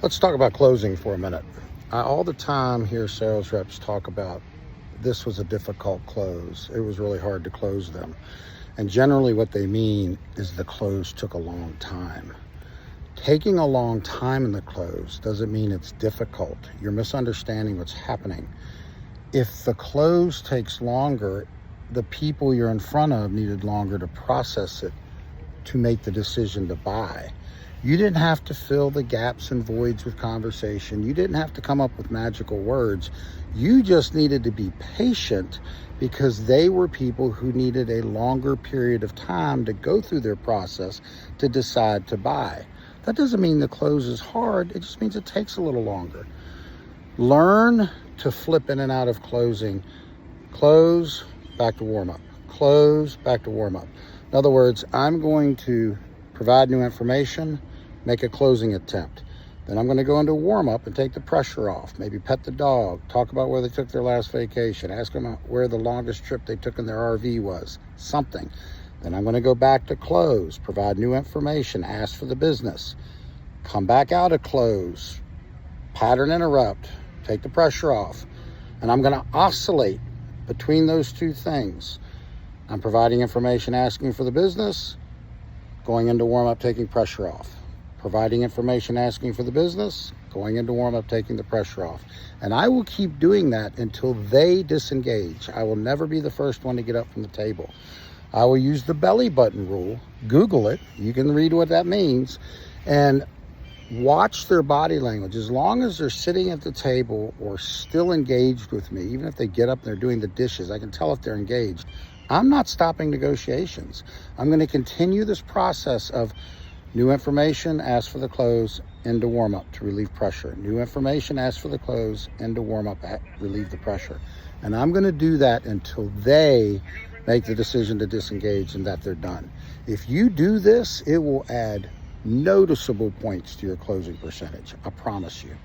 Let's talk about closing for a minute. I all the time hear sales reps talk about this was a difficult close. It was really hard to close them. And generally what they mean is the close took a long time. Taking a long time in the close doesn't mean it's difficult. You're misunderstanding what's happening. If the close takes longer, the people you're in front of needed longer to process it to make the decision to buy. You didn't have to fill the gaps and voids with conversation. You didn't have to come up with magical words. You just needed to be patient because they were people who needed a longer period of time to go through their process to decide to buy. That doesn't mean the close is hard. It just means it takes a little longer. Learn to flip in and out of closing. Close, back to warm up. Close, back to warm up. In other words, I'm going to provide new information, make a closing attempt. Then I'm going to go into warm up and take the pressure off. Maybe pet the dog, talk about where they took their last vacation, ask them where the longest trip they took in their RV was, something. Then I'm going to go back to close, provide new information, ask for the business, come back out of close, pattern interrupt, take the pressure off. And I'm going to oscillate between those two things. I'm providing information, asking for the business, going into warm up, taking pressure off. Providing information, asking for the business, going into warm up, taking the pressure off. And I will keep doing that until they disengage. I will never be the first one to get up from the table. I will use the belly button rule. Google it. You can read what that means. And watch their body language. As long as they're sitting at the table or still engaged with me, even if they get up and they're doing the dishes, I can tell if they're engaged. I'm not stopping negotiations. I'm going to continue this process of new information, ask for the close, into warm up to relieve pressure. New information, ask for the close, into warm up, relieve the pressure. And I'm going to do that until they make the decision to disengage and that they're done. If you do this, it will add noticeable points to your closing percentage. I promise you.